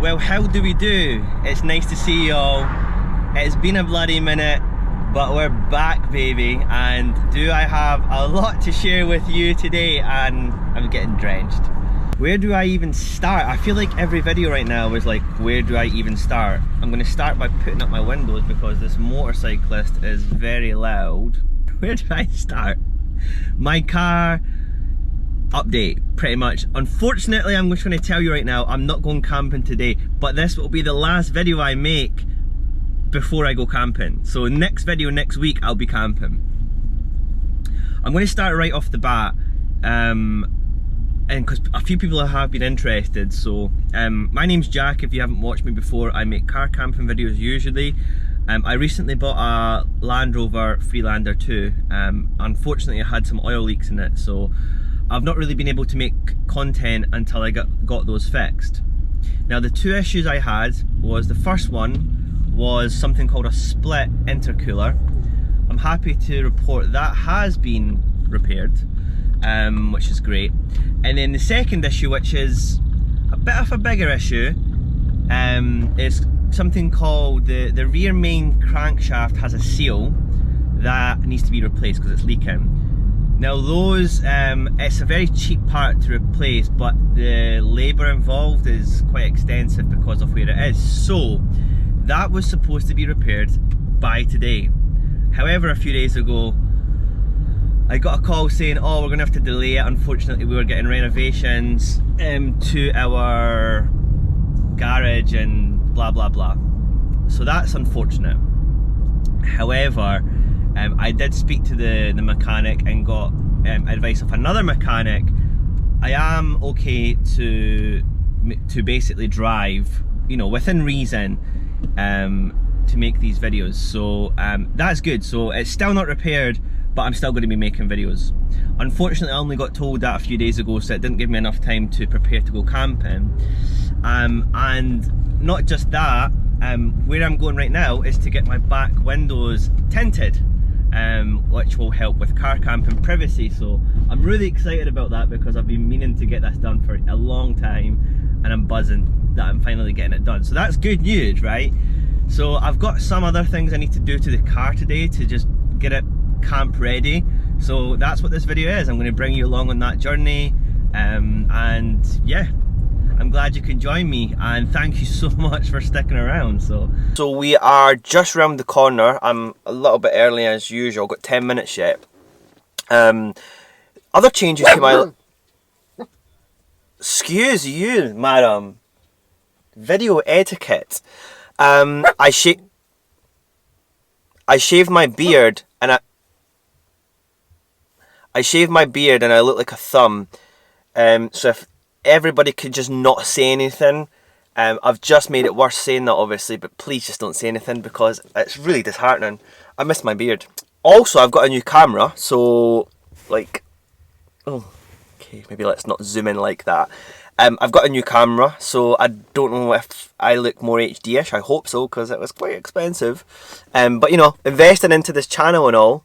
Well, how do we do? It's nice to see you all. It's been a bloody minute, but we're back, baby. And do I have a lot to share with you today? And I'm getting drenched. Where do I even start? I feel like every video right now is like, where do I even start? I'm gonna start by putting up my windows because this motorcyclist is very loud. Where do I start? My car update, pretty much. Unfortunately, I'm just going to tell you right now, I'm not going camping today, but this will be the last video I make before I go camping. So next video next week, I'll be camping. I'm going to start right off the bat, and because a few people have been interested. So my name's Jack. If you haven't watched me before, I make car camping videos usually. I recently bought a LandRover Freelander 2. Unfortunately, I had some oil leaks in it, so I've not really been able to make content until I got those fixed. Now, the two issues I had was, the first one was something called a split intercooler. I'm happy to report that has been repaired, which is great. And then the second issue, which is a bit of a bigger issue, is something called the rear main crankshaft has a seal that needs to be replaced because it's leaking. Now those, it's a very cheap part to replace, but the labour involved is quite extensive because of where it is. So that was supposed to be repaired by today. However, a few days ago, I got a call saying, oh, we're going to have to delay it. Unfortunately, we were getting renovations to our garage and blah, blah, blah. So that's unfortunate. However, I did speak to the mechanic and got advice of another mechanic. I am okay to basically drive, you know, within reason, to make these videos. So that's good. So it's still not repaired, but I'm still going to be making videos. Unfortunately, I only got told that a few days ago, so it didn't give me enough time to prepare to go camping. And not just that, where I'm going right now is to get my back windows tinted. Which will help with car camping privacy. So I'm really excited about that because I've been meaning to get this done for a long time, and I'm buzzing that I'm finally getting it done. So that's good news, right? So I've got some other things I need to do to the car today to just get it camp ready. So that's what this video is. I'm going to bring you along on that journey, and yeah, I'm glad you can join me, and thank you so much for sticking around. So we are just round the corner. I'm a little bit early as usual, got 10 minutes yet. Other changes to my... Excuse you, madam. Video etiquette. I shaved my beard, and I shaved my beard and I look like a thumb. So if everybody could just not say anything. I've just made it worse saying that, obviously, but please just don't say anything because it's really disheartening. I miss my beard. Also, I've got a new camera, so like, oh, okay, maybe let's not zoom in like that. I've got a new camera, so I don't know if I look more HD-ish. I hope so, because it was quite expensive. But you know, investing into this channel and all,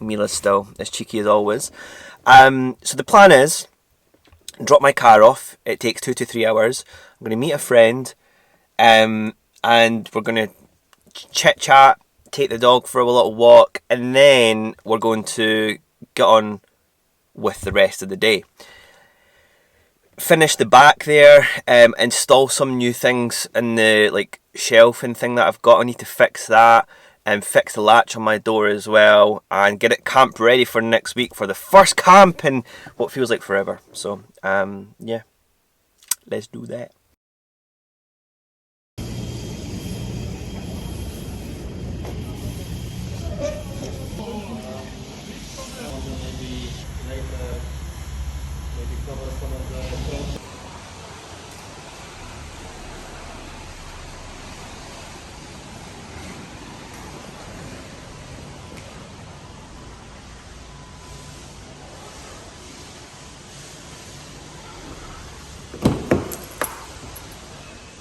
Mila's still as cheeky as always. So the plan is, drop my car off. It takes 2 to 3 hours. I'm going to meet a friend, and we're going to chit chat, take the dog for a little walk, and then we're going to get on with the rest of the day. Finish the back there, install some new things in the like shelf and thing that I've got. I need to fix that. And fix the latch on my door as well, and get it camp ready for next week for the first camp in what feels like forever. So yeah, let's do that.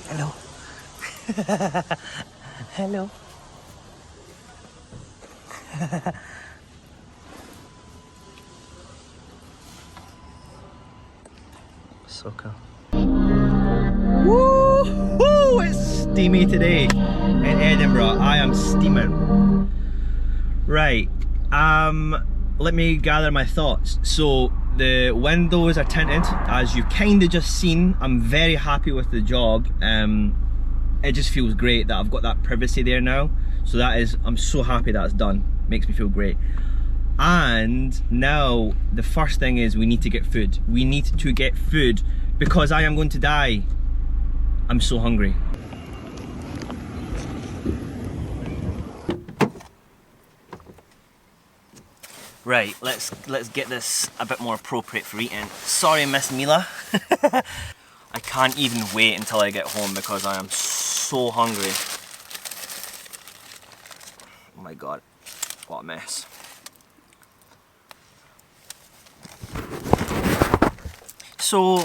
Hello. Hello. so cool. Woo! It's steamy today in Edinburgh. I am steaming. Right, let me gather my thoughts. So the windows are tinted, as you've kind of just seen. I'm very happy with the job. It just feels great that I've got that privacy there now. So that is, I'm so happy that's done. Makes me feel great. And now the first thing is we need to get food. We need to get food because I am going to die. I'm so hungry. Right, let's get this a bit more appropriate for eating. Sorry, Miss Mila. I can't even wait until I get home because I am so hungry. Oh my god, what a mess. So,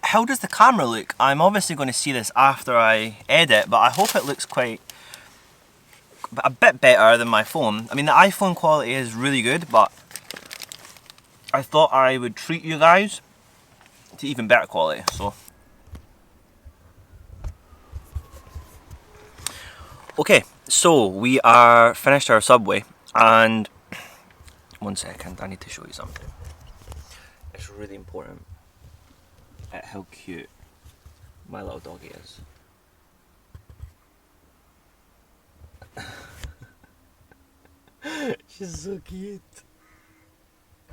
how does the camera look? I'm obviously going to see this after I edit, but I hope it looks a bit better than my phone. I mean, the iPhone quality is really good, but I thought I would treat you guys to even better quality, so. Okay, so we are finished our Subway, and one second, I need to show you something. It's really important at how cute my little doggy is. She's so cute.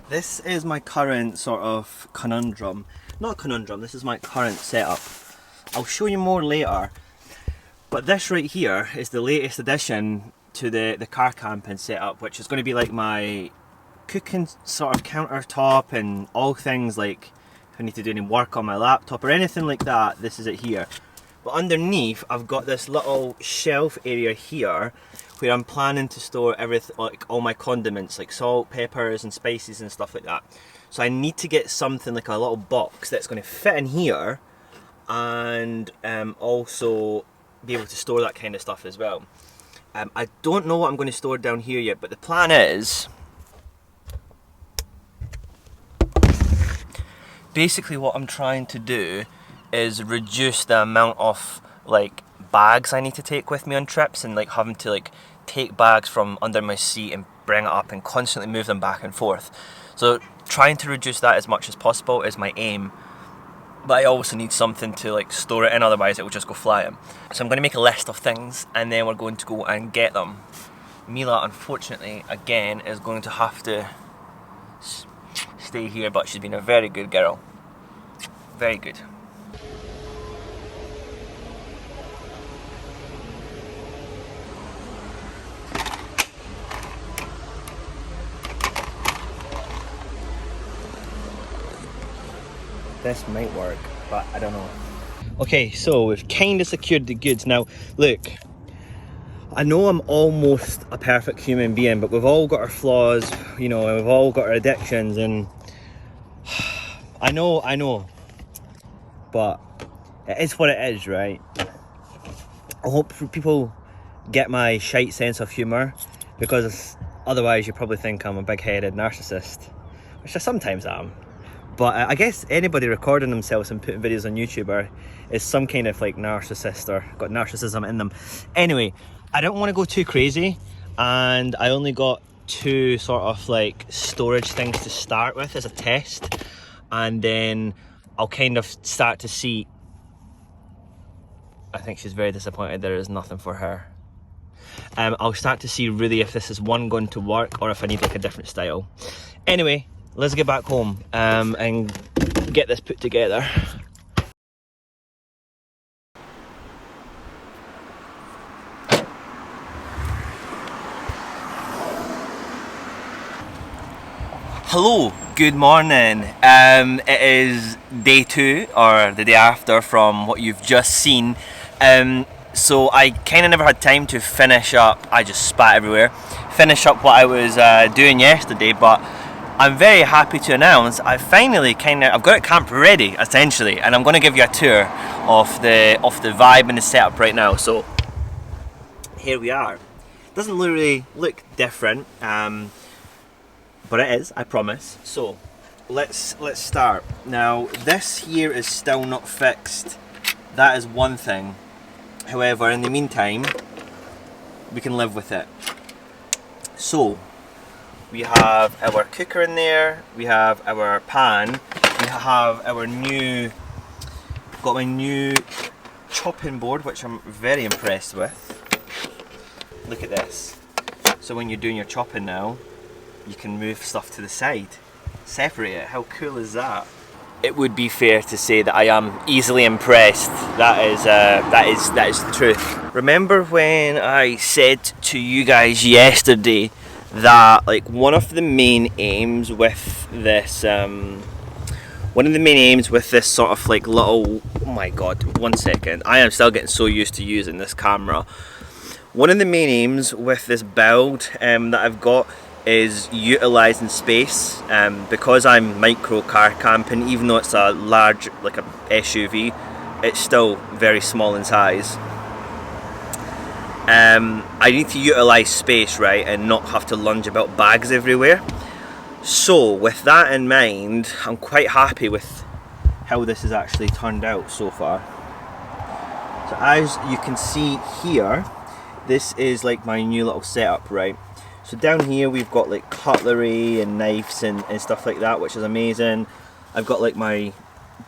This is my current sort of conundrum. Not conundrum, this is my current setup. I'll show you more later. But this right here is the latest addition to the car camping setup, which is going to be like my cooking sort of countertop and all things like if I need to do any work on my laptop or anything like that, this is it here. But underneath I've got this little shelf area here where I'm planning to store everything, like all my condiments like salt, peppers and spices and stuff like that. So I need to get something like a little box that's going to fit in here and also be able to store that kind of stuff as well. I don't know what I'm going to store down here yet, but the plan is basically what I'm trying to do is reduce the amount of like bags I need to take with me on trips and like having to like take bags from under my seat and bring it up and constantly move them back and forth. So trying to reduce that as much as possible is my aim. But I also need something to like store it in, otherwise it will just go flying. So I'm going to make a list of things and then we're going to go and get them. Mila, unfortunately, again, is going to have to stay here, but she's been a very good girl. Very good. This might work, but I don't know. Okay, so we've kind of secured the goods. Now, look, I know I'm almost a perfect human being, but we've all got our flaws, you know, and we've all got our addictions, and I know, but it is what it is, right? I hope people get my shite sense of humour, because otherwise you probably think I'm a big-headed narcissist, which I sometimes am. But I guess anybody recording themselves and putting videos on YouTube is some kind of like narcissist or got narcissism in them. Anyway, I don't want to go too crazy, and I only got 2 sort of like storage things to start with as a test, and then I'll kind of start to see. I think she's very disappointed there is nothing for her. I'll start to see really if this is one going to work or if I need like a different style. Anyway, let's get back home and get this put together. Hello, good morning. It is day 2 or the day after from what you've just seen. So I kind of never had time to finish up, I just spat everywhere, finish up what I was doing yesterday, but I'm very happy to announce I've got it camp ready essentially, and I'm going to give you a tour of the vibe and the setup right now. So here we are. Doesn't really look different, but it is, I promise. So let's start. Now this here is still not fixed. That is one thing. However, in the meantime, we can live with it. So we have our cooker in there, we have our pan, we have our new, got my new chopping board, which I'm very impressed with. Look at this. So when you're doing your chopping now, you can move stuff to the side, separate it. How cool is that? It would be fair to say that I am easily impressed. That is the truth. Remember when I said to you guys yesterday that like one of the main aims with this sort of like little, oh my god, 1 second, I am still getting so used to using this camera. One of the main aims with this build that I've got is utilising space, because I'm micro car camping. Even though it's a large, like a SUV, it's still very small in size. I need to utilise space, right, and not have to lunge about bags everywhere. So with that in mind, I'm quite happy with how this has actually turned out so far. So as you can see here, this is like my new little setup, right? So down here we've got like cutlery and knives and stuff like that, which is amazing. I've got like my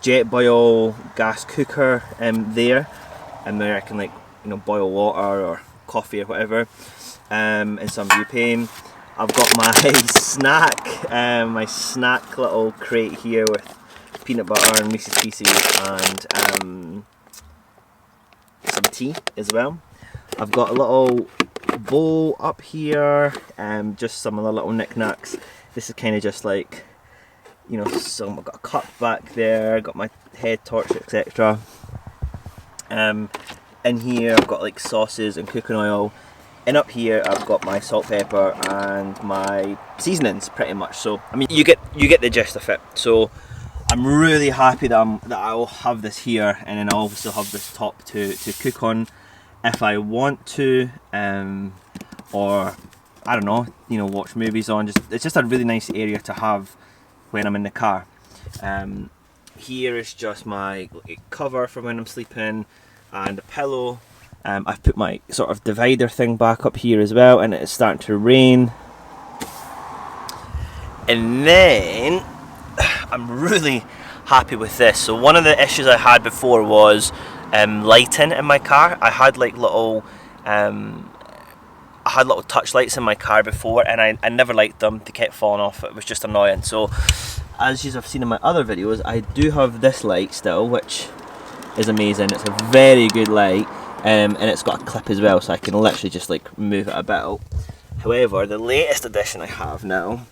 Jetboil gas cooker there, and there I can, like, you know, boil water or coffee or whatever, and some butane. I've got my snack little crate here with peanut butter and Reese's Pieces and some tea as well. I've got a little bowl up here, just some of the little knickknacks. This is kind of just like, you know, so I've got a cup back there, got my head torch, etc. In here I've got like sauces and cooking oil, and up here I've got my salt, pepper and my seasonings pretty much. So I mean, you get the gist of it. So I'm really happy that I'll have this here, and then I'll also have this top to cook on if I want to, or I don't know, you know, watch movies on. It's just a really nice area to have when I'm in the car. Here is just my cover for when I'm sleeping and a pillow. I've put my sort of divider thing back up here as well, and it's starting to rain. And then I'm really happy with this. So one of the issues I had before was lighting in my car. I had like little touch lights in my car before, and I never liked them. They kept falling off. It was just annoying. So as you have seen in my other videos, I do have this light still, which is amazing. It's a very good light, and it's got a clip as well, so I can literally just like move it about. However, the latest addition I have now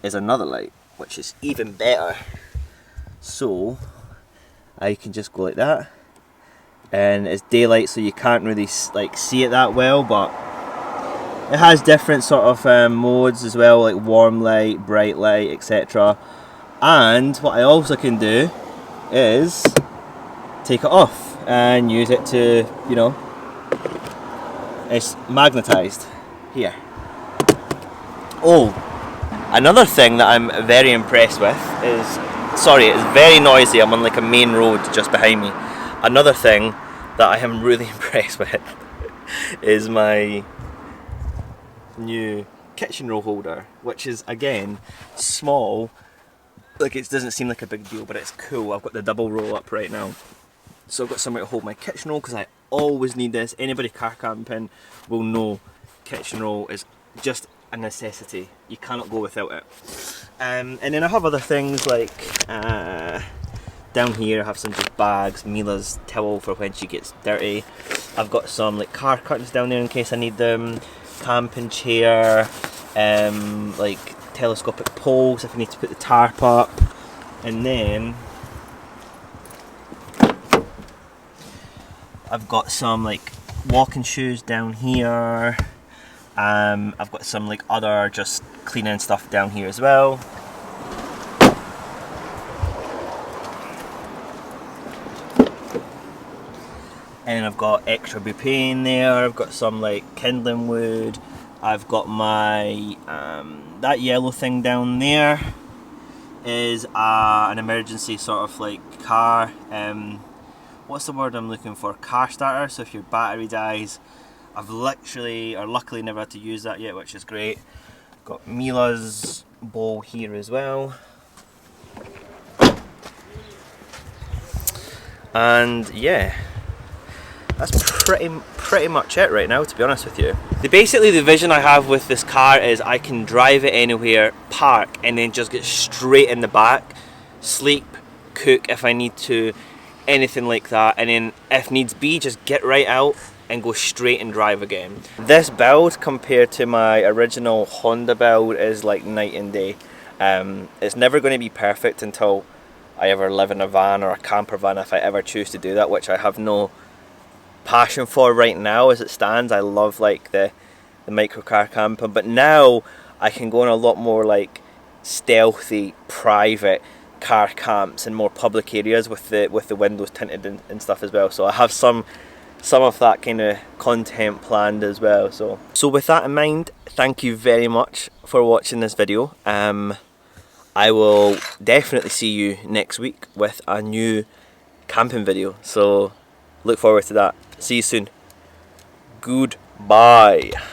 is another light, which is even better. So I can just go like that, and it's daylight, so you can't really like see it that well, but it has different sort of modes as well, like warm light, bright light, etc. And what I also can do is take it off and use it to, you know, it's magnetized here. Oh, another thing that I'm very impressed with is, sorry, it's very noisy, I'm on like a main road just behind me. Another thing that I am really impressed with is my new kitchen roll holder, which is again small. Like, it doesn't seem like a big deal, but it's cool. I've got the double roll up right now, so I've got somewhere to hold my kitchen roll, because I always need this. Anybody car camping will know kitchen roll is just a necessity. You cannot go without it. And then I have other things like down here I have some just bags, Mila's towel for when she gets dirty. I've got some like car curtains down there in case I need them, camping chair, like telescopic poles if I need to put the tarp up, and then I've got some like walking shoes down here. I've got some like other just cleaning stuff down here as well. And I've got extra butane there. I've got some like kindling wood. I've got my that yellow thing down there. is an emergency sort of like car, what's the word I'm looking for? Car starter. So if your battery dies, I've literally or luckily never had to use that yet, which is great. Got Mila's bowl here as well. And yeah, that's pretty much it right now, to be honest with you. Basically the vision I have with this car is I can drive it anywhere, park, and then just get straight in the back, sleep, cook if I need to, anything like that, and then if needs be just get right out and go straight and drive again. This build compared to my original Honda build is like night and day. It's never going to be perfect until I ever live in a van or a camper van, if I ever choose to do that, which I have no passion for right now as it stands. I love like the microcar camping, but now I can go on a lot more like stealthy private car camps in more public areas with the windows tinted and stuff as well. So I have some of that kind of content planned as well. So with that in mind, thank you very much for watching this video. I will definitely see you next week with a new camping video, so look forward to that. See you soon. Goodbye.